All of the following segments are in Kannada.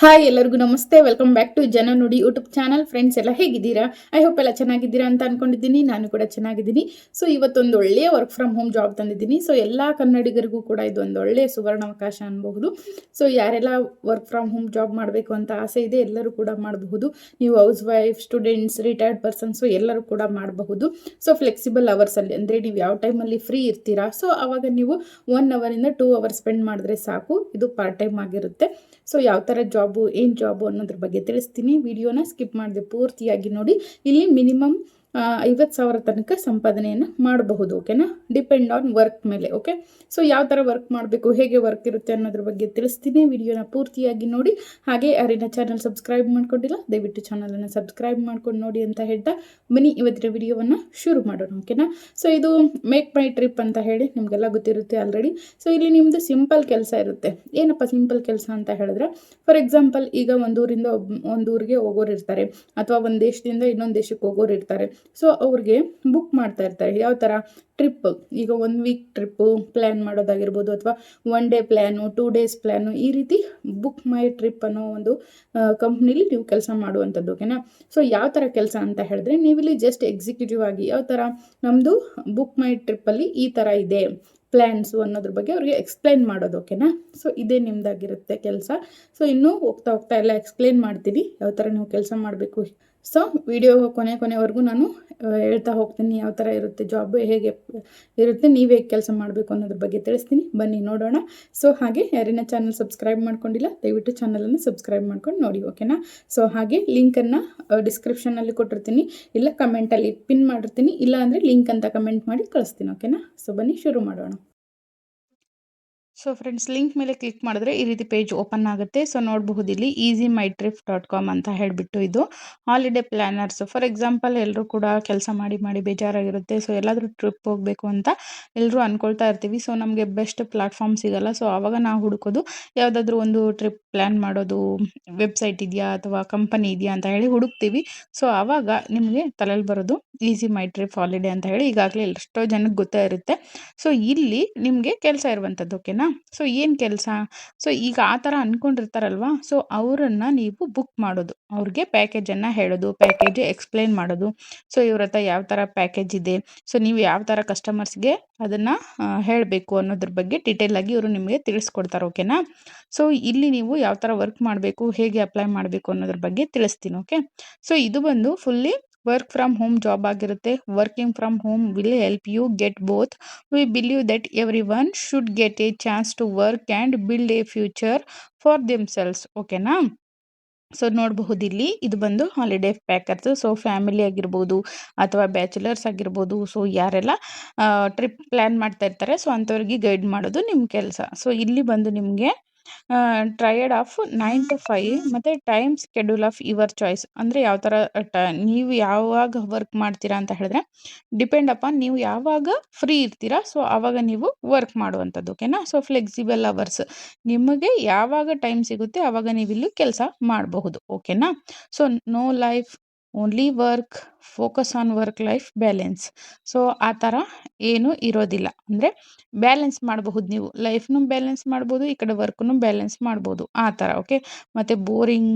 ಹಾಯ್ ಎಲ್ಲರಿಗೂ ನಮಸ್ತೆ. ವೆಲ್ಕಮ್ ಬ್ಯಾಕ್ ಟು ಜನ ನುಡಿ ಯೂಟ್ಯೂಬ್ ಚಾನಲ್. ಫ್ರೆಂಡ್ಸ್ ಎಲ್ಲ ಹೇಗಿದ್ದೀರಾ? ಐ ಹೋಪ್ ಎಲ್ಲ ಚೆನ್ನಾಗಿದ್ದೀರಾ ಅಂತ ಅನ್ಕೊಂಡಿದ್ದೀನಿ. ನಾನು ಕೂಡ ಚೆನ್ನಾಗಿದ್ದೀನಿ. ಸೊ ಇವತ್ತೊಂದು ಒಳ್ಳೆಯ ವರ್ಕ್ ಫ್ರಮ್ ಹೋಮ್ ಜಾಬ್ ತಂದಿದ್ದೀನಿ. ಸೊ ಎಲ್ಲ ಕನ್ನಡಿಗರಿಗೂ ಕೂಡ ಇದೊಂದು ಒಳ್ಳೆಯ ಸುವರ್ಣಾವಕಾಶ ಅನ್ಬಹುದು. ಸೊ ಯಾರೆಲ್ಲ ವರ್ಕ್ ಫ್ರಮ್ ಹೋಮ್ ಜಾಬ್ ಮಾಡಬೇಕು ಅಂತ ಆಸೆ ಇದೆ ಎಲ್ಲರೂ ಕೂಡ ಮಾಡಬಹುದು. ನೀವು house wife, students, retired persons ಎಲ್ಲರೂ ಕೂಡ ಮಾಡಬಹುದು. ಸೊ ಫ್ಲೆಕ್ಸಿಬಲ್ ಅವರ್ಸಲ್ಲಿ ಅಂದರೆ ನೀವು ಯಾವ ಟೈಮಲ್ಲಿ ಫ್ರೀ ಇರ್ತೀರಾ ಸೊ ಆವಾಗ ನೀವು 1 ಅವರಿಂದ 2 ಅವರ್ ಸ್ಪೆಂಡ್ ಮಾಡಿದ್ರೆ ಸಾಕು. ಇದು ಪಾರ್ಟ್ ಟೈಮ್ ಆಗಿರುತ್ತೆ. ಸೊ ಯಾವ ಥರ ಜಾಬು, ಏನು ಜಾಬು ಅನ್ನೋದ್ರ ಬಗ್ಗೆ ತಿಳಿಸ್ತೀನಿ. ವಿಡಿಯೋನ ಸ್ಕಿಪ್ ಮಾಡದೆ ಪೂರ್ತಿಯಾಗಿ ನೋಡಿ. ಇಲ್ಲಿ ಮಿನಿಮಮ್ 50,000 ತನಕ ಸಂಪಾದನೆಯನ್ನು ಮಾಡಬಹುದು. ಓಕೆನಾ? ಡಿಪೆಂಡ್ ಆನ್ ವರ್ಕ್ ಮೇಲೆ. ಓಕೆ, ಸೊ ಯಾವ ಥರ ವರ್ಕ್ ಮಾಡಬೇಕು, ಹೇಗೆ ವರ್ಕ್ ಇರುತ್ತೆ ಅನ್ನೋದ್ರ ಬಗ್ಗೆ ತಿಳಿಸ್ತೀನಿ. ವಿಡಿಯೋನ ಪೂರ್ತಿಯಾಗಿ ನೋಡಿ. ಹಾಗೆ ಯಾರಿನ ಚಾನಲ್ ಸಬ್ಸ್ಕ್ರೈಬ್ ಮಾಡ್ಕೊಂಡಿಲ್ಲ ದಯವಿಟ್ಟು ಚಾನಲನ್ನು ಸಬ್ಸ್ಕ್ರೈಬ್ ಮಾಡ್ಕೊಂಡು ನೋಡಿ ಅಂತ ಹೇಳ್ತಾ ಬನ್ನಿ ಇವತ್ತಿನ ವಿಡಿಯೋವನ್ನು ಶುರು ಮಾಡೋಣ. ಓಕೆನಾ? ಸೊ ಇದು ಮೇಕ್ ಮೈ ಟ್ರಿಪ್ ಅಂತ ಹೇಳಿ ನಿಮಗೆಲ್ಲ ಗೊತ್ತಿರುತ್ತೆ ಆಲ್ರೆಡಿ. ಸೊ ಇಲ್ಲಿ ನಿಮ್ಮದು ಸಿಂಪಲ್ ಕೆಲಸ ಇರುತ್ತೆ. ಏನಪ್ಪ ಸಿಂಪಲ್ ಕೆಲಸ ಅಂತ ಹೇಳಿದ್ರೆ, ಫಾರ್ ಎಕ್ಸಾಂಪಲ್ ಈಗ ಒಂದೂರಿಂದ ಒಂದೂರಿಗೆ ಹೋಗೋರು ಇರ್ತಾರೆ, ಅಥವಾ ಒಂದು ದೇಶದಿಂದ ಇನ್ನೊಂದು ದೇಶಕ್ಕೆ ಹೋಗೋರು ಇರ್ತಾರೆ. ಸೊ ಅವ್ರಿಗೆ ಬುಕ್ ಮಾಡ್ತಾ ಇರ್ತಾರೆ. ಯಾವ ಥರ ಟ್ರಿಪ್, ಈಗ 1 ವೀಕ್ ಟ್ರಿಪ್ಪು ಪ್ಲ್ಯಾನ್ ಮಾಡೋದಾಗಿರ್ಬೋದು, ಅಥವಾ 1 ಡೇ ಪ್ಲ್ಯಾನು, 2 ಡೇಸ್ ಪ್ಲ್ಯಾನು, ಈ ರೀತಿ ಬುಕ್ ಮೈ ಟ್ರಿಪ್ ಅನ್ನೋ ಒಂದು ಕಂಪ್ನಿಲಿ ನೀವು ಕೆಲಸ ಮಾಡುವಂಥದ್ದು. ಓಕೆನಾ? ಸೊ ಯಾವ ಥರ ಕೆಲಸ ಅಂತ ಹೇಳಿದ್ರೆ, ನೀವಿಲ್ಲಿ ಜಸ್ಟ್ ಎಕ್ಸಿಕ್ಯೂಟಿವ್ ಆಗಿ ಯಾವ ಥರ ನಮ್ಮದು ಬುಕ್ ಮೈ ಟ್ರಿಪ್ಪಲ್ಲಿ ಈ ಥರ ಇದೆ ಪ್ಲ್ಯಾನ್ಸು ಅನ್ನೋದ್ರ ಬಗ್ಗೆ ಅವ್ರಿಗೆ ಎಕ್ಸ್ಪ್ಲೈನ್ ಮಾಡೋದು. ಓಕೆನಾ? ಸೊ ಇದೇ ನಿಮ್ಮದಾಗಿರುತ್ತೆ ಕೆಲಸ. ಸೊ ಇನ್ನೂ ಹೋಗ್ತಾ ಹೋಗ್ತಾ ಎಲ್ಲ ಎಕ್ಸ್ಪ್ಲೈನ್ ಮಾಡ್ತೀನಿ ಯಾವ ಥರ ನೀವು ಕೆಲಸ ಮಾಡಬೇಕು. ಸೊ ವಿಡಿಯೋ ಕೊನೆವರೆಗೂ ನಾನು ಹೇಳ್ತಾ ಹೋಗ್ತೀನಿ ಯಾವ ಥರ ಇರುತ್ತೆ ಜಾಬ್, ಹೇಗೆ ಇರುತ್ತೆ, ನೀವು ಹೇಗೆ ಕೆಲಸ ಮಾಡಬೇಕು ಅನ್ನೋದ್ರ ಬಗ್ಗೆ ತಿಳಿಸ್ತೀನಿ. ಬನ್ನಿ ನೋಡೋಣ. ಸೊ ಹಾಗೆ ಯಾರಿನ ಚಾನಲ್ ಸಬ್ಸ್ಕ್ರೈಬ್ ಮಾಡ್ಕೊಂಡಿಲ್ಲ ದಯವಿಟ್ಟು ಚಾನಲನ್ನು ಸಬ್ಸ್ಕ್ರೈಬ್ ಮಾಡ್ಕೊಂಡು ನೋಡಿ. ಓಕೆನಾ? ಸೊ ಹಾಗೆ ಲಿಂಕನ್ನು ಡಿಸ್ಕ್ರಿಪ್ಷನಲ್ಲಿ ಕೊಟ್ಟಿರ್ತೀನಿ, ಇಲ್ಲ ಕಮೆಂಟಲ್ಲಿ ಪಿನ್ ಮಾಡಿರ್ತೀನಿ, ಇಲ್ಲ ಅಂದರೆ ಲಿಂಕ್ ಅಂತ ಕಮೆಂಟ್ ಮಾಡಿ ಕಳಿಸ್ತೀನಿ. ಓಕೆನಾ? ಸೊ ಬನ್ನಿ ಶುರು ಮಾಡೋಣ. ಸೊ ಫ್ರೆಂಡ್ಸ್, ಲಿಂಕ್ ಮೇಲೆ ಕ್ಲಿಕ್ ಮಾಡಿದ್ರೆ ಈ ರೀತಿ ಪೇಜ್ ಓಪನ್ ಆಗುತ್ತೆ. ಸೊ ನೋಡಬಹುದು ಇಲ್ಲಿ easymytrip.com ಅಂತ ಹೇಳಿಬಿಟ್ಟು ಇದು ಹಾಲಿಡೇ ಪ್ಲ್ಯಾನರ್ಸ್. ಫಾರ್ ಎಕ್ಸಾಂಪಲ್ ಎಲ್ಲರೂ ಕೂಡ ಕೆಲಸ ಮಾಡಿ ಬೇಜಾರಾಗಿರುತ್ತೆ. ಸೊ ಎಲ್ಲಾದರೂ ಟ್ರಿಪ್ ಹೋಗಬೇಕು ಅಂತ ಎಲ್ಲರೂ ಅಂದ್ಕೊಳ್ತಾ ಇರ್ತೀವಿ. ಸೊ ನಮಗೆ ಬೆಸ್ಟ್ ಪ್ಲಾಟ್ಫಾರ್ಮ್ ಸಿಗಲ್ಲ. ಸೊ ಆವಾಗ ನಾವು ಹುಡುಕೋದು ಯಾವುದಾದ್ರೂ ಒಂದು ಟ್ರಿಪ್ ಪ್ಲ್ಯಾನ್ ಮಾಡೋದು ವೆಬ್ಸೈಟ್ ಇದೆಯಾ ಅಥವಾ ಕಂಪನಿ ಇದೆಯಾ ಅಂತ ಹೇಳಿ ಹುಡುಕ್ತೀವಿ. ಸೊ ಆವಾಗ ನಿಮಗೆ ತಲೆಯಲ್ಲಿ ಬರೋದು ಈಸಿ ಮೈ ಟ್ರಿಪ್ ಹಾಲಿಡೇ ಅಂತ ಹೇಳಿ. ಈಗಾಗಲೇ ಎಷ್ಟೋ ಜನಕ್ಕೆ ಗೊತ್ತೇ ಇರುತ್ತೆ. ಸೊ ಇಲ್ಲಿ ನಿಮಗೆ ಕೆಲಸ ಇರುವಂಥದ್ದು. ಓಕೆನಾ? ಸೊ ಏನು ಕೆಲಸ? ಸೊ ಈಗ ಆ ಥರ ಅಂದ್ಕೊಂಡಿರ್ತಾರಲ್ವಾ, ಸೊ ಅವರನ್ನು ನೀವು ಬುಕ್ ಮಾಡೋದು, ಅವ್ರಿಗೆ ಪ್ಯಾಕೇಜನ್ನು ಹೇಳೋದು, ಪ್ಯಾಕೇಜ್ ಎಕ್ಸ್ಪ್ಲೈನ್ ಮಾಡೋದು. ಸೊ ಇವ್ರ ಹತ್ರ ಯಾವ ಥರ ಪ್ಯಾಕೇಜ್ ಇದೆ, ಸೊ ನೀವು ಯಾವ ಥರ ಕಸ್ಟಮರ್ಸ್ಗೆ ಅದನ್ನು ಹೇಳಬೇಕು ಅನ್ನೋದ್ರ ಬಗ್ಗೆ ಡೀಟೇಲ್ ಆಗಿ ಇವರು ನಿಮಗೆ ತಿಳಿಸ್ಕೊಡ್ತಾರೆ. ಓಕೆನಾ? ಸೊ ಇಲ್ಲಿ ನೀವು ಯಾವ ಥರ ವರ್ಕ್ ಮಾಡಬೇಕು, ಹೇಗೆ ಅಪ್ಲೈ ಮಾಡಬೇಕು ಅನ್ನೋದ್ರ ಬಗ್ಗೆ ತಿಳಿಸ್ತೀನಿ. ಓಕೆ, ಸೊ ಇದು ಬಂದು fully work from home job ಆಗಿರುತ್ತೆ. Working from home will help you get both. We believe that everyone should get a chance to work and build a future for themselves. ಓಕೆನಾ? ಸೊ ನೋಡಬಹುದು ಇಲ್ಲಿ ಇದು ಬಂದು ಹಾಲಿಡೇ ಪ್ಯಾಕರ್ಸ್. ಸೊ ಫ್ಯಾಮಿಲಿ ಆಗಿರ್ಬೋದು ಅಥವಾ ಬ್ಯಾಚುಲರ್ಸ್ ಆಗಿರ್ಬೋದು, ಸೊ ಯಾರೆಲ್ಲ ಟ್ರಿಪ್ ಪ್ಲ್ಯಾನ್ ಮಾಡ್ತಾ ಇರ್ತಾರೆ ಸೊ ಅಂಥವ್ರಿಗೆ ಗೈಡ್ ಮಾಡೋದು ನಿಮ್ಮ ಕೆಲಸ. ಸೊ ಇಲ್ಲಿ ಬಂದು ನಿಮಗೆ ಟ್ರಯಡ್ ಆಫ್ 9 to 5 ಮತ್ತು time schedule of your choice. ಅಂದರೆ ಯಾವ ಥರ ನೀವು ಯಾವಾಗ ವರ್ಕ್ ಮಾಡ್ತೀರಾ ಅಂತ ಹೇಳಿದ್ರೆ ಡಿಪೆಂಡ್ ಅಪಾನ್ ನೀವು ಯಾವಾಗ ಫ್ರೀ ಇರ್ತೀರಾ ಸೊ ಆವಾಗ ನೀವು ವರ್ಕ್ ಮಾಡುವಂಥದ್ದು. ಓಕೆನಾ? ಸೊ ಫ್ಲೆಕ್ಸಿಬಲ್ ಅವರ್ಸ್, ನಿಮಗೆ ಯಾವಾಗ ಟೈಮ್ ಸಿಗುತ್ತೆ ಆವಾಗ ನೀವು ಇಲ್ಲಿ ಕೆಲಸ ಮಾಡಬಹುದು. ಓಕೆನಾ? So no life only work, focus on work life balance. So ಆ ಥರ ಏನು ಇರೋದಿಲ್ಲ. ಅಂದರೆ ಬ್ಯಾಲೆನ್ಸ್ ಮಾಡಬಹುದು, ನೀವು ಲೈಫ್ನು ಬ್ಯಾಲೆನ್ಸ್ ಮಾಡ್ಬೋದು, ಈ ಕಡೆ ವರ್ಕ್ನು ಬ್ಯಾಲೆನ್ಸ್ ಮಾಡ್ಬೋದು ಆ ಥರ. ಓಕೆ, ಮತ್ತು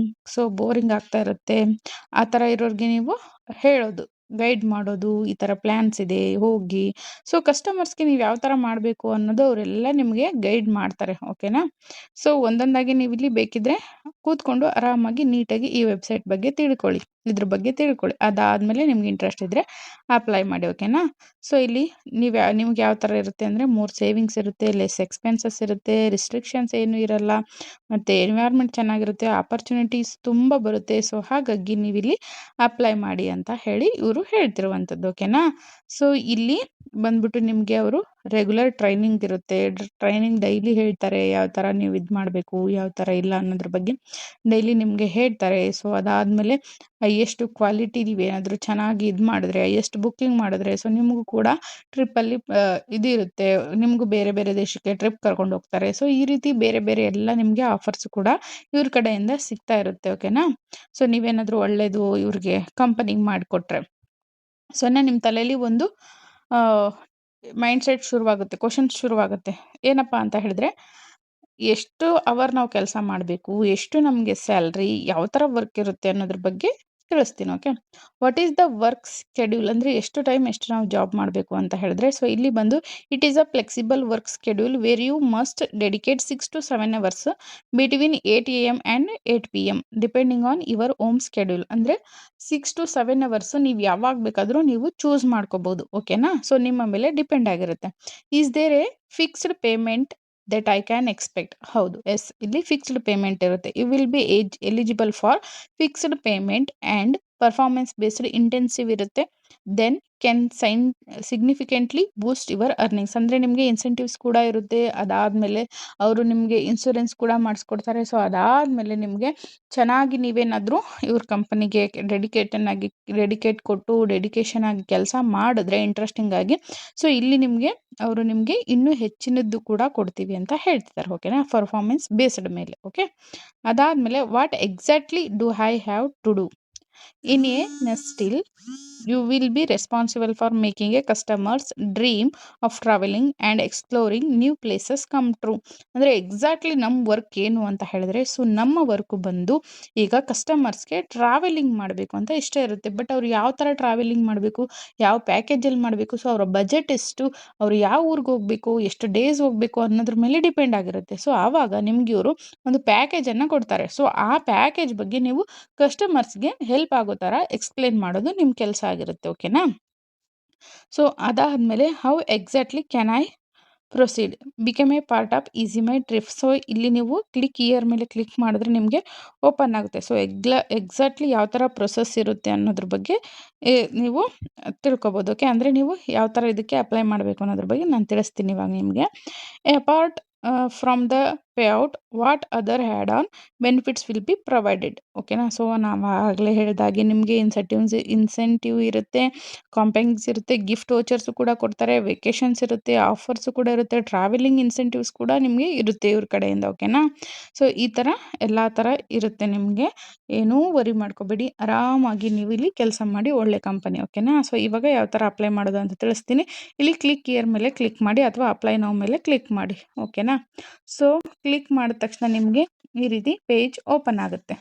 ಬೋರಿಂಗ್ ಆಗ್ತಾ ಇರುತ್ತೆ. ಆ ಥರ ಇರೋರಿಗೆ ನೀವು ಹೇಳೋದು, ಗೈಡ್ ಮಾಡೋದು, ಈ ಥರ ಪ್ಲ್ಯಾನ್ಸ್ ಇದೆ ಹೋಗಿ. ಸೊ ಕಸ್ಟಮರ್ಸ್ಗೆ ನೀವು ಯಾವ ಥರ ಮಾಡಬೇಕು ಅನ್ನೋದು ಅವರೆಲ್ಲ ನಿಮಗೆ ಗೈಡ್ ಮಾಡ್ತಾರೆ. ಓಕೆನಾ? ಸೊ ಒಂದೊಂದಾಗಿ ನೀವು ಇಲ್ಲಿ ಬೇಕಿದ್ರೆ ಕೂತ್ಕೊಂಡು ಆರಾಮಾಗಿ ನೀಟಾಗಿ ಈ ವೆಬ್ಸೈಟ್ ಬಗ್ಗೆ ತಿಳ್ಕೊಳ್ಳಿ, ಇದ್ರ ಬಗ್ಗೆ ತಿಳ್ಕೊಳ್ಳಿ. ಅದಾದಮೇಲೆ ನಿಮ್ಗೆ ಇಂಟ್ರೆಸ್ಟ್ ಇದ್ದರೆ ಅಪ್ಲೈ ಮಾಡಿ. ಓಕೆನಾ? ಸೊ ಇಲ್ಲಿ ನಿಮ್ಗೆ ಯಾವ ಥರ ಇರುತ್ತೆ ಅಂದರೆ 3 ಸೇವಿಂಗ್ಸ್ ಇರುತ್ತೆ, ಲೆಸ್ ಎಕ್ಸ್ಪೆನ್ಸಸ್ ಇರುತ್ತೆ, ರಿಸ್ಟ್ರಿಕ್ಷನ್ಸ್ ಏನೂ ಇರಲ್ಲ, ಮತ್ತು ಎನ್ವೈರ್ಮೆಂಟ್ ಚೆನ್ನಾಗಿರುತ್ತೆ, ಆಪರ್ಚುನಿಟೀಸ್ ತುಂಬ ಬರುತ್ತೆ. ಸೊ ಹಾಗಾಗಿ ನೀವಿಲ್ಲಿ ಅಪ್ಲೈ ಮಾಡಿ ಅಂತ ಹೇಳಿ ಇವರು ಹೇಳ್ತಿರುವಂಥದ್ದು. ಓಕೆನಾ? ಸೊ ಇಲ್ಲಿ ಬಂದ್ಬಿಟ್ಟು ನಿಮಗೆ ಅವರು ರೆಗ್ಯುಲರ್ ಟ್ರೈನಿಂಗ್ ಇರುತ್ತೆ. ಟ್ರೈನಿಂಗ್ ಡೈಲಿ ಹೇಳ್ತಾರೆ, ಯಾವ ಥರ ನೀವು ಇದು ಮಾಡಬೇಕು, ಯಾವ ಥರ ಇಲ್ಲ ಅನ್ನೋದ್ರ ಬಗ್ಗೆ ಡೈಲಿ ನಿಮಗೆ ಹೇಳ್ತಾರೆ. ಸೊ ಅದಾದಮೇಲೆ ಎಷ್ಟು ಕ್ವಾಲಿಟಿ ನೀವೇನಾದರೂ ಚೆನ್ನಾಗಿ ಇದು ಮಾಡಿದ್ರೆ, ಎಷ್ಟು ಬುಕ್ಕಿಂಗ್ ಮಾಡಿದ್ರೆ ಸೊ ನಿಮಗೂ ಕೂಡ ಟ್ರಿಪ್ಪಲ್ಲಿ ಇದು ಇರುತ್ತೆ, ನಿಮಗೂ ಬೇರೆ ಬೇರೆ ದೇಶಕ್ಕೆ ಟ್ರಿಪ್ ಕರ್ಕೊಂಡು ಹೋಗ್ತಾರೆ. ಸೊ ಈ ರೀತಿ ಬೇರೆ ಬೇರೆ ಎಲ್ಲ ನಿಮಗೆ ಆಫರ್ಸ್ ಕೂಡ ಇವ್ರ ಕಡೆಯಿಂದ ಸಿಗ್ತಾ ಇರುತ್ತೆ. ಓಕೆನಾ? ಸೊ ನೀವೇನಾದರೂ ಒಳ್ಳೆಯದು ಇವ್ರಿಗೆ ಕಂಪನಿಗೆ ಮಾಡಿಕೊಟ್ರೆ ಸೊನ್ನೆ ನಿಮ್ಮ ತಲೆಯಲ್ಲಿ ಒಂದು ಮೈಂಡ್ಸೆಟ್ ಶುರುವಾಗುತ್ತೆ, ಕ್ವಶನ್ಸ್ ಶುರುವಾಗುತ್ತೆ. ಏನಪ್ಪ ಅಂತ ಹೇಳಿದ್ರೆ, ಎಷ್ಟು ಅವರ್ ನಾವು ಕೆಲಸ ಮಾಡಬೇಕು, ಎಷ್ಟು ನಮಗೆ ಸ್ಯಾಲ್ರಿ, ಯಾವ ಥರ ವರ್ಕ್ ಇರುತ್ತೆ ಅನ್ನೋದ್ರ ಬಗ್ಗೆ ತಿಳಿಸ್ತೀನಿ. Okay. What is the work schedule ಅಂದರೆ ಎಷ್ಟು ಟೈಮ್ ಎಷ್ಟು ನಾವು ಜಾಬ್ ಮಾಡಬೇಕು ಅಂತ ಹೇಳಿದ್ರೆ, ಸೊ ಇಲ್ಲಿ ಬಂದು it is a flexible work schedule where you must dedicate 6 to 7 hours between 8 AM and 8 PM depending on your own schedule. ಅಂದರೆ 6 to 7 hours ನೀವು ಯಾವಾಗ ಬೇಕಾದರೂ ನೀವು ಚೂಸ್ ಮಾಡ್ಕೋಬಹುದು. ಓಕೆನಾ. ಸೊ ನಿಮ್ಮ ಮೇಲೆ ಡಿಪೆಂಡ್ ಆಗಿರುತ್ತೆ. Is there a fixed payment that I can expect. ಹೌದು, ಎಸ್, ಇಲ್ಲಿ ಫಿಕ್ಸ್ಡ್ ಪೇಮೆಂಟ್ ಇರುತ್ತೆ. You will be eligible for fixed payment and performance based incentive ಇರುತ್ತೆ. Then can significantly boost your earnings. ಅಂದರೆ ನಿಮಗೆ ಇನ್ಸೆಂಟಿವ್ಸ್ ಕೂಡ ಇರುತ್ತೆ. ಅದಾದಮೇಲೆ ಅವರು ನಿಮಗೆ ಇನ್ಶೂರೆನ್ಸ್ ಕೂಡ ಮಾಡಿಸ್ಕೊಡ್ತಾರೆ. ಸೊ ಅದಾದಮೇಲೆ ನಿಮಗೆ ಚೆನ್ನಾಗಿ ನೀವೇನಾದರೂ ಇವ್ರ ಕಂಪನಿಗೆ ಡೆಡಿಕೇಟ್ ಕೊಟ್ಟು ಡೆಡಿಕೇಶನ್ ಆಗಿ ಕೆಲಸ ಮಾಡಿದ್ರೆ ಇಂಟ್ರೆಸ್ಟಿಂಗ್ ಆಗಿ, ಸೊ ಇಲ್ಲಿ ನಿಮಗೆ ಅವರು ನಿಮಗೆ ಇನ್ನೂ ಹೆಚ್ಚಿನದ್ದು ಕೂಡ ಕೊಡ್ತೀವಿ ಅಂತ ಹೇಳ್ತಿದ್ದಾರೆ. ಓಕೆನಾ. ಪರ್ಫಾರ್ಮೆನ್ಸ್ ಬೇಸ್ಡ್ ಮೇಲೆ. ಓಕೆ. ಅದಾದಮೇಲೆ what exactly do I have to do in a nestle you will be responsible for making a customer's dream of traveling and exploring new places come true. ಅಂದರೆ ಎಕ್ಸಾಕ್ಟ್ಲಿ ನಮ್ಮ ವರ್ಕ್ ಏನು ಅಂತ ಹೇಳಿದ್ರೆ, ಸೊ ನಮ್ಮ ವರ್ಕು ಬಂದು ಈಗ ಕಸ್ಟಮರ್ಸ್ಗೆ ಟ್ರಾವೆಲಿಂಗ್ ಮಾಡಬೇಕು ಅಂತ ಇಷ್ಟ ಇರುತ್ತೆ. ಬಟ್ ಅವ್ರು ಯಾವ ಥರ ಟ್ರಾವೆಲಿಂಗ್ ಮಾಡಬೇಕು, ಯಾವ ಪ್ಯಾಕೇಜಲ್ಲಿ ಮಾಡಬೇಕು, ಸೊ ಅವರ ಬಜೆಟ್ ಎಷ್ಟು, ಅವರು ಯಾವ ಊರಿಗೆ ಹೋಗಬೇಕು, ಎಷ್ಟು ಡೇಸ್ ಹೋಗಬೇಕು ಅನ್ನೋದ್ರ ಮೇಲೆ ಡಿಪೆಂಡ್ ಆಗಿರುತ್ತೆ. ಸೊ ಆವಾಗ ನಿಮ್ಗೆ ಇವರು ಒಂದು ಪ್ಯಾಕೇಜನ್ನು ಕೊಡ್ತಾರೆ. ಸೊ ಆ ಪ್ಯಾಕೇಜ್ ಬಗ್ಗೆ ನೀವು ಕಸ್ಟಮರ್ಸ್ಗೆ ಹೆಲ್ಪ್ ಆಗೋ ಥರ ಎಕ್ಸ್ಪ್ಲೇನ್ ಮಾಡೋದು ನಿಮ್ಮ ಕೆಲಸ ಆಗಿರುತ್ತೆ. ಓಕೆನಾ. ಸೊ ಅದಾದಮೇಲೆ how exactly can I proceed become A part of easy my trip. So ಇಲ್ಲಿ ನೀವು ಕ್ಲಿಕ್ ಇಯರ್ ಮೇಲೆ ಕ್ಲಿಕ್ ಮಾಡಿದ್ರೆ ನಿಮಗೆ ಓಪನ್ ಆಗುತ್ತೆ. ಸೊ ಎಕ್ಸಾಕ್ಟ್ಲಿ ಯಾವ ಥರ ಪ್ರೊಸೆಸ್ ಇರುತ್ತೆ ಅನ್ನೋದ್ರ ಬಗ್ಗೆ ನೀವು ತಿಳ್ಕೊಬೋದು. ಓಕೆ. ಅಂದರೆ ನೀವು ಯಾವ ಥರ ಇದಕ್ಕೆ ಅಪ್ಲೈ ಮಾಡಬೇಕು ಅನ್ನೋದ್ರ ಬಗ್ಗೆ ನಾನು ತಿಳಿಸ್ತೀನಿ ಇವಾಗ ನಿಮಗೆ. Apart from the payout what other had on benefits will be provided. ಓಕೆನಾ. ಸೊ ನಾವು ಆಗಲೇ ಹೇಳಿದಾಗೆ ನಿಮಗೆ ಇನ್ಸೆಂಟಿವ್ ಇರುತ್ತೆ, ಕಾಂಪೆನ್ಸ್ ಇರುತ್ತೆ, ಗಿಫ್ಟ್ ವೋಚರ್ಸು ಕೂಡ ಕೊಡ್ತಾರೆ, ವೆಕೇಷನ್ಸ್ ಇರುತ್ತೆ, ಆಫರ್ಸು ಕೂಡ ಇರುತ್ತೆ, ಟ್ರಾವೆಲಿಂಗ್ ಇನ್ಸೆಂಟಿವ್ಸ್ ಕೂಡ ನಿಮಗೆ ಇರುತ್ತೆ ಇವ್ರ ಕಡೆಯಿಂದ. ಓಕೆನಾ. ಸೊ ಈ ಥರ ಎಲ್ಲ ಥರ ಇರುತ್ತೆ ನಿಮಗೆ. ಏನೂ ವರಿ ಮಾಡ್ಕೋಬೇಡಿ, ಆರಾಮಾಗಿ ನೀವು ಇಲ್ಲಿ ಕೆಲಸ ಮಾಡಿ ಒಳ್ಳೆ ಕಂಪನಿ. ಓಕೆನಾ. ಸೊ ಇವಾಗ ಯಾವ ಥರ ಅಪ್ಲೈ ಮಾಡೋದು ಅಂತ ತಿಳಿಸ್ತೀನಿ. ಇಲ್ಲಿ ಕ್ಲಿಕ್ ಇಯರ್ ಮೇಲೆ ಕ್ಲಿಕ್ ಮಾಡಿ ಅಥವಾ ಅಪ್ಲೈ ನೌ ಮೇಲೆ ಕ್ಲಿಕ್ ಮಾಡಿ. ಓಕೆನಾ. ಸೊ ಕ್ಲಿಕ್ ಮಾಡಿದ ತಕ್ಷಣ ನಿಮಗೆ ಈ ರೀತಿ ಪೇಜ್ ಓಪನ್ ಆಗುತ್ತೆ.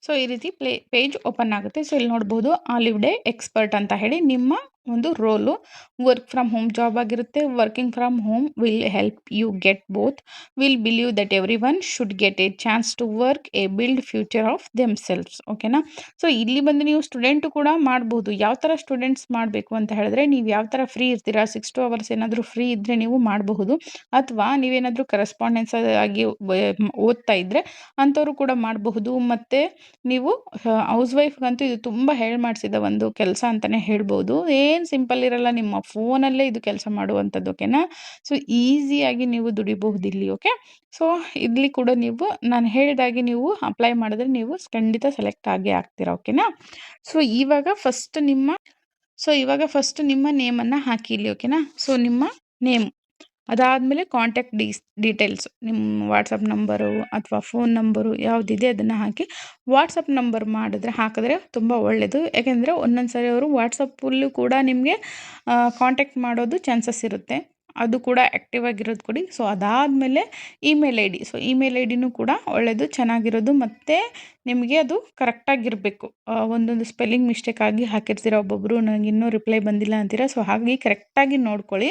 ಸೊ ಈ ರೀತಿ ಪೇಜ್ ಓಪನ್ ಆಗುತ್ತೆ. ಸೊ ಇಲ್ಲಿ ನೋಡ್ಬೋದು ಆಲಿವ್ ಡೇ ಎಕ್ಸ್ಪರ್ಟ್ ಅಂತ ಹೇಳಿ ನಿಮ್ಮ ಒಂದು role work from home job ಆಗಿರುತ್ತೆ. Working from home will help you get both. Will believe that every one should get a chance to work a build future of themselves. ಓಕೆನಾ. ಸೊ ಇಲ್ಲಿ ಬಂದು ನೀವು ಸ್ಟೂಡೆಂಟು ಕೂಡ ಮಾಡ್ಬೋದು. ಯಾವ ಥರ ಸ್ಟೂಡೆಂಟ್ಸ್ ಮಾಡಬೇಕು ಅಂತ ಹೇಳಿದ್ರೆ, ನೀವು ಯಾವ ಥರ ಫ್ರೀ ಇರ್ತೀರಾ, 6 hours ಏನಾದರೂ ಫ್ರೀ ಇದ್ದರೆ ನೀವು ಮಾಡಬಹುದು. ಅಥವಾ ನೀವೇನಾದರೂ ಕರೆಸ್ಪಾಂಡೆನ್ಸ್ ಆಗಿ ಓದ್ತಾ ಇದ್ದರೆ ಅಂಥವ್ರು ಕೂಡ ಮಾಡಬಹುದು. ಮತ್ತು ನೀವು ಹೌಸ್ ವೈಫ್ಗಂತೂ ಇದು ತುಂಬ ಮಾಡಿಸಿದ ಒಂದು ಕೆಲಸ ಅಂತಲೇ ಹೇಳ್ಬೋದು. ಏನು ಸಿಂಪಲ್ ಇರಲ್ಲ, ನಿಮ್ಮ ಫೋನಲ್ಲೇ ಇದು ಕೆಲಸ ಮಾಡುವಂಥದ್ದು. ಓಕೆನಾ. ಸೊ ಈಸಿಯಾಗಿ ನೀವು ದುಡಿಬಹುದು ಇಲ್ಲಿ. ಓಕೆ. ಸೊ ಇಲ್ಲಿ ಕೂಡ ನೀವು ನಾನು ಹೇಳಿದಾಗೆ ನೀವು ಅಪ್ಲೈ ಮಾಡಿದ್ರೆ ನೀವು ಖಂಡಿತ ಸೆಲೆಕ್ಟ್ ಆಗೇ ಆಗ್ತೀರಾ. ಓಕೆನಾ. ಸೊ ಇವಾಗ ಫಸ್ಟ್ ನಿಮ್ಮ ನೇಮನ್ನು ಹಾಕಿ ಇಲ್ಲಿ. ಓಕೆನಾ. ಸೊ ನಿಮ್ಮ ನೇಮ್, ಅದಾದಮೇಲೆ ಕಾಂಟ್ಯಾಕ್ಟ್ ಡೀಟೇಲ್ಸ್, ನಿಮ್ಮ ವಾಟ್ಸಪ್ ನಂಬರು ಅಥವಾ ಫೋನ್ ನಂಬರು ಯಾವುದಿದೆ ಅದನ್ನು ಹಾಕಿ. ವಾಟ್ಸಪ್ ನಂಬರ್ ಹಾಕಿದ್ರೆ ತುಂಬ ಒಳ್ಳೆಯದು. ಯಾಕೆಂದರೆ ಒಂದೊಂದು ಸಾರಿ ಅವರು ವಾಟ್ಸಪ್ಪಲ್ಲೂ ಕೂಡ ನಿಮಗೆ ಕಾಂಟ್ಯಾಕ್ಟ್ ಮಾಡೋದು ಚಾನ್ಸಸ್ ಇರುತ್ತೆ. ಅದು ಕೂಡ ಆ್ಯಕ್ಟಿವ್ ಆಗಿರೋದು ಕೊಡಿ. ಸೊ ಅದಾದಮೇಲೆ email I D. So email I ಡಿನೂ ಕೂಡ ಒಳ್ಳೆಯದು, ಚೆನ್ನಾಗಿರೋದು, ಮತ್ತು ನಿಮಗೆ ಅದು ಕರೆಕ್ಟಾಗಿರಬೇಕು. ಒಂದೊಂದು ಸ್ಪೆಲ್ಲಿಂಗ್ ಮಿಸ್ಟೇಕ್ ಆಗಿ ಹಾಕಿರ್ತೀರ, ಒಬ್ಬೊಬ್ಬರು ನನಗೆ ಇನ್ನೂ ರಿಪ್ಲೈ ಬಂದಿಲ್ಲ ಅಂತೀರ. ಸೊ ಹಾಗಾಗಿ ಕರೆಕ್ಟಾಗಿ ನೋಡ್ಕೊಳ್ಳಿ.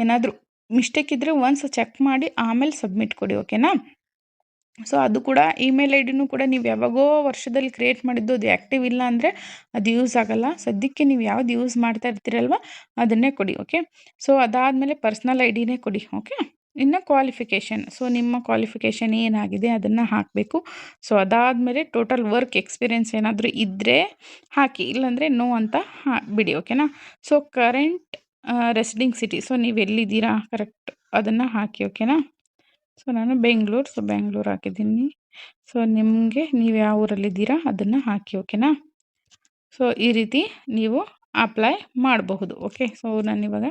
ಏನಾದರೂ ಮಿಸ್ಟೇಕ್ ಇದ್ದರೆ ಒನ್ಸ್ ಚೆಕ್ ಮಾಡಿ ಆಮೇಲೆ ಸಬ್ಮಿಟ್ ಕೊಡಿ. ಓಕೆನಾ. ಸೊ ಅದು ಕೂಡ ಇಮೇಲ್ ಐ ಡಿನೂ ಕೂಡ ನೀವು ಯಾವಾಗೋ ವರ್ಷದಲ್ಲಿ ಕ್ರಿಯೇಟ್ ಮಾಡಿದ್ದು ಅದು ಆ್ಯಕ್ಟಿವ್ ಇಲ್ಲ ಅಂದರೆ ಅದು ಯೂಸ್ ಆಗೋಲ್ಲ. ಸದ್ಯಕ್ಕೆ ನೀವು ಯಾವ್ದು ಯೂಸ್ ಮಾಡ್ತಾ ಇರ್ತೀರಲ್ವ ಅದನ್ನೇ ಕೊಡಿ. ಓಕೆ. ಸೊ ಅದಾದಮೇಲೆ ಪರ್ಸ್ನಲ್ ಐ ಡಿನೇ ಕೊಡಿ. ಓಕೆ. ಇನ್ನು ಕ್ವಾಲಿಫಿಕೇಷನ್, ಸೊ ನಿಮ್ಮ ಕ್ವಾಲಿಫಿಕೇಷನ್ ಏನಾಗಿದೆ ಅದನ್ನು ಹಾಕಬೇಕು. ಸೊ ಅದಾದಮೇಲೆ ಟೋಟಲ್ ವರ್ಕ್ ಎಕ್ಸ್ಪೀರಿಯೆನ್ಸ್ ಏನಾದರೂ ಇದ್ದರೆ ಹಾಕಿ, ಇಲ್ಲಾಂದರೆ ನೋ ಅಂತ ಬಿಡಿ. ಓಕೆನಾ. ಸೊ ಕರೆಂಟ್ ರೆಸಿಡಿಂಗ್ ಸಿಟಿ, ಸೊ ನೀವು ಎಲ್ಲಿದ್ದೀರಾ ಕರೆಕ್ಟ್ ಅದನ್ನು ಹಾಕಿ. ಓಕೆನಾ. ಸೊ ನಾನು ಬೆಂಗಳೂರು ಹಾಕಿದ್ದೀನಿ. ಸೊ ನಿಮಗೆ ನೀವು ಯಾವ ಊರಲ್ಲಿದ್ದೀರಾ ಅದನ್ನು ಹಾಕಿ. ಓಕೆನಾ. ಸೊ ಈ ರೀತಿ ನೀವು ಅಪ್ಲೈ ಮಾಡಬಹುದು. ಓಕೆ. ಸೊ ನಾನಿವಾಗ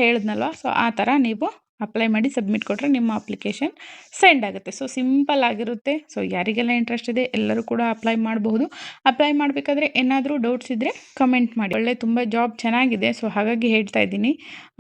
ಹೇಳಿದ್ನಲ್ವ. ಸೊ ಆ ಥರ ನೀವು ಅಪ್ಲೈ ಮಾಡಿ ಸಬ್ಮಿಟ್ ಕೊಟ್ಟರೆ ನಿಮ್ಮ ಅಪ್ಲಿಕೇಶನ್ ಸೆಂಡ್ ಆಗುತ್ತೆ. ಸೊ ಸಿಂಪಲ್ ಆಗಿರುತ್ತೆ. ಸೊ ಯಾರಿಗೆಲ್ಲ ಇಂಟ್ರೆಸ್ಟ್ ಇದೆ ಎಲ್ಲರೂ ಕೂಡ ಅಪ್ಲೈ ಮಾಡಬಹುದು. ಅಪ್ಲೈ ಮಾಡಬೇಕಾದ್ರೆ ಏನಾದರೂ ಡೌಟ್ಸ್ ಇದ್ದರೆ ಕಮೆಂಟ್ ಮಾಡಿ. ಒಳ್ಳೆ ತುಂಬ ಜಾಬ್ ಚೆನ್ನಾಗಿದೆ. ಸೊ ಹಾಗಾಗಿ ಹೇಳ್ತಾ ಇದ್ದೀನಿ,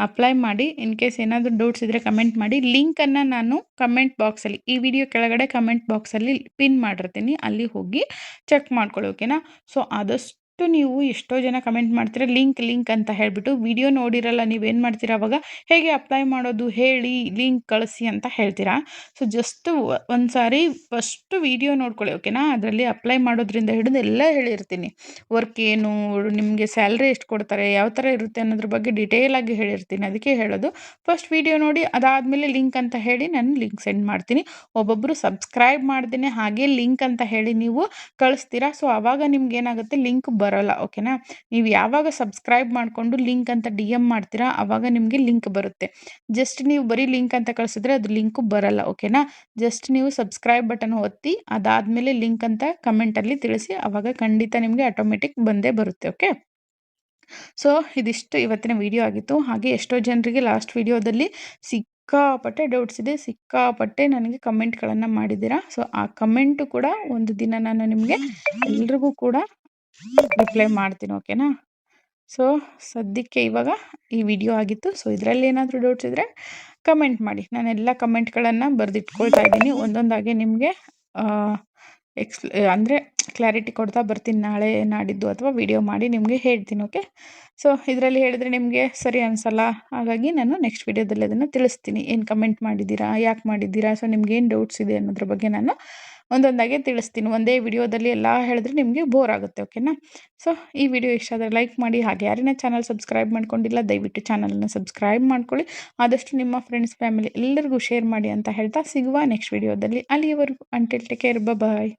ಅಪ್ಲೈ ಮಾಡಿ. ಇನ್ ಕೇಸ್ ಏನಾದರೂ ಡೌಟ್ಸ್ ಇದ್ದರೆ ಕಮೆಂಟ್ ಮಾಡಿ. ಲಿಂಕನ್ನು ನಾನು ಕಮೆಂಟ್ ಬಾಕ್ಸಲ್ಲಿ, ಈ ವಿಡಿಯೋ ಕೆಳಗಡೆ ಕಮೆಂಟ್ ಬಾಕ್ಸಲ್ಲಿ ಪಿನ್ ಮಾಡಿರ್ತೀನಿ, ಅಲ್ಲಿ ಹೋಗಿ ಚೆಕ್ ಮಾಡ್ಕೊಳ್ಳಿ. ಓಕೆನಾ? ಸೊ ಆದಷ್ಟು ನೀವು ಎಷ್ಟೋ ಜನ ಕಮೆಂಟ್ ಮಾಡ್ತೀರಾ ಲಿಂಕ್ ಅಂತ ಹೇಳಿಬಿಟ್ಟು, ವಿಡಿಯೋ ನೋಡಿರಲ್ಲ, ನೀವೇನು ಮಾಡ್ತೀರಾ ಅವಾಗ ಹೇಗೆ ಅಪ್ಲೈ ಮಾಡೋದು ಹೇಳಿ, ಲಿಂಕ್ ಕಳಿಸಿ ಅಂತ ಹೇಳ್ತೀರಾ. ಸೊ ಜಸ್ಟ್ ಒಂದು ಸಾರಿ ಫಸ್ಟು ವಿಡಿಯೋ ನೋಡ್ಕೊಳ್ಳಿ. ಓಕೆನಾ? ಅದರಲ್ಲಿ ಅಪ್ಲೈ ಮಾಡೋದ್ರಿಂದ ಹಿಡಿದು ಎಲ್ಲ ಹೇಳಿರ್ತೀನಿ. ವರ್ಕ್ ಏನು, ನಿಮಗೆ ಸ್ಯಾಲ್ರಿ ಎಷ್ಟು ಕೊಡ್ತಾರೆ, ಯಾವ ಥರ ಇರುತ್ತೆ ಅನ್ನೋದ್ರ ಬಗ್ಗೆ ಡಿಟೇಲಾಗಿ ಹೇಳಿರ್ತೀನಿ. ಅದಕ್ಕೆ ಹೇಳೋದು, ಫಸ್ಟ್ ವಿಡಿಯೋ ನೋಡಿ, ಅದಾದಮೇಲೆ ಲಿಂಕ್ ಅಂತ ಹೇಳಿ ನಾನು ಲಿಂಕ್ ಸೆಂಡ್ ಮಾಡ್ತೀನಿ. ಒಬ್ಬೊಬ್ಬರು ಸಬ್ಸ್ಕ್ರೈಬ್ ಮಾಡ್ದೇನೆ ಹಾಗೆ ಲಿಂಕ್ ಅಂತ ಹೇಳಿ ನೀವು ಕಳಿಸ್ತೀರಾ. ಸೊ ಆವಾಗ ನಿಮ್ಗೆ ಏನಾಗುತ್ತೆ, ಲಿಂಕ್ ಬರೋಲ್ಲ. ಓಕೆನಾ? ನೀವು ಯಾವಾಗ ಸಬ್ಸ್ಕ್ರೈಬ್ ಮಾಡಿಕೊಂಡು ಲಿಂಕ್ ಅಂತ DM ಮಾಡ್ತೀರಾ ಆವಾಗ ನಿಮಗೆ ಲಿಂಕ್ ಬರುತ್ತೆ. ಜಸ್ಟ್ ನೀವು ಬರೀ ಲಿಂಕ್ ಅಂತ ಕಳಿಸಿದ್ರೆ ಅದು ಲಿಂಕು ಬರಲ್ಲ. ಓಕೆನಾ? ಜಸ್ಟ್ ನೀವು ಸಬ್ಸ್ಕ್ರೈಬ್ ಬಟನ್ ಒತ್ತಿ ಅದಾದಮೇಲೆ ಲಿಂಕ್ ಅಂತ ಕಮೆಂಟಲ್ಲಿ ತಿಳಿಸಿ, ಆವಾಗ ಖಂಡಿತ ನಿಮಗೆ ಆಟೋಮೆಟಿಕ್ ಬಂದೇ ಬರುತ್ತೆ. ಓಕೆ? ಸೊ ಇದಿಷ್ಟು ಇವತ್ತಿನ ವಿಡಿಯೋ ಆಗಿತ್ತು. ಹಾಗೆ ಎಷ್ಟೋ ಜನರಿಗೆ ಲಾಸ್ಟ್ ವಿಡಿಯೋದಲ್ಲಿ ಸಿಕ್ಕಾಪಟ್ಟೆ ಡೌಟ್ಸ್ ಇದೆ, ಸಿಕ್ಕಾಪಟ್ಟೆ ನನಗೆ ಕಮೆಂಟ್ಗಳನ್ನು ಮಾಡಿದ್ದೀರಾ. ಸೊ ಆ ಕಮೆಂಟು ಕೂಡ ಒಂದು ದಿನ ನಾನು ನಿಮಗೆ ಎಲ್ರಿಗೂ ಕೂಡ ರಿಪ್ಲೈ ಮಾಡ್ತೀನಿ. ಓಕೆನಾ? ಸೊ ಸದ್ಯಕ್ಕೆ ಇವಾಗ ಈ ವಿಡಿಯೋ ಆಗಿತ್ತು. ಸೊ ಇದರಲ್ಲಿ ಏನಾದರೂ ಡೌಟ್ಸ್ ಇದ್ದರೆ ಕಮೆಂಟ್ ಮಾಡಿ. ನಾನೆಲ್ಲ ಕಮೆಂಟ್ಗಳನ್ನು ಬರೆದಿಟ್ಕೊಳ್ತಾ ಇದ್ದೀನಿ. ಒಂದೊಂದಾಗಿ ನಿಮಗೆ ಅಂದರೆ ಕ್ಲಾರಿಟಿ ಕೊಡ್ತಾ ಬರ್ತೀನಿ. ನಾಳೆ ನಾಡಿದ್ದು ಅಥವಾ ವಿಡಿಯೋ ಮಾಡಿ ನಿಮಗೆ ಹೇಳ್ತೀನಿ. ಓಕೆ? ಸೊ ಇದರಲ್ಲಿ ಹೇಳಿದ್ರೆ ನಿಮಗೆ ಸರಿ ಅನಿಸಲ್ಲ, ಹಾಗಾಗಿ ನಾನು ನೆಕ್ಸ್ಟ್ ವಿಡಿಯೋದಲ್ಲಿ ಅದನ್ನು ತಿಳಿಸ್ತೀನಿ. ಏನು ಕಮೆಂಟ್ ಮಾಡಿದ್ದೀರಾ, ಯಾಕೆ ಮಾಡಿದ್ದೀರಾ, ಸೊ ನಿಮ್ಗೇನು ಡೌಟ್ಸ್ ಇದೆ ಅನ್ನೋದ್ರ ಬಗ್ಗೆ ನಾನು ಒಂದೊಂದಾಗೆ ತಿಳಿಸ್ತೀನಿ. ಒಂದೇ ವಿಡಿಯೋದಲ್ಲಿ ಎಲ್ಲ ಹೇಳಿದ್ರೆ ನಿಮಗೆ ಬೋರ್ ಆಗುತ್ತೆ. ಓಕೆನಾ? ಸೊ ಈ ವಿಡಿಯೋ ಇಷ್ಟ ಆದರೆ ಲೈಕ್ ಮಾಡಿ. ಹಾಗೆ ಯಾರಿನ ಚಾನಲ್ ಸಬ್ಸ್ಕ್ರೈಬ್ ಮಾಡ್ಕೊಂಡಿಲ್ಲ ದಯವಿಟ್ಟು ಚಾನಲನ್ನು ಸಬ್ಸ್ಕ್ರೈಬ್ ಮಾಡ್ಕೊಳ್ಳಿ. ಆದಷ್ಟು ನಿಮ್ಮ ಫ್ರೆಂಡ್ಸ್ ಫ್ಯಾಮಿಲಿ ಎಲ್ಲರಿಗೂ ಶೇರ್ ಮಾಡಿ ಅಂತ ಹೇಳ್ತಾ ಸಿಗುವ ನೆಕ್ಸ್ಟ್ ವಿಡಿಯೋದಲ್ಲಿ. ಅಲ್ಲಿಯವರೆಗೂ ಅಂಟಿಲ್ ಟೇಕ್ ಕೇರ್, ಬಾಯ್.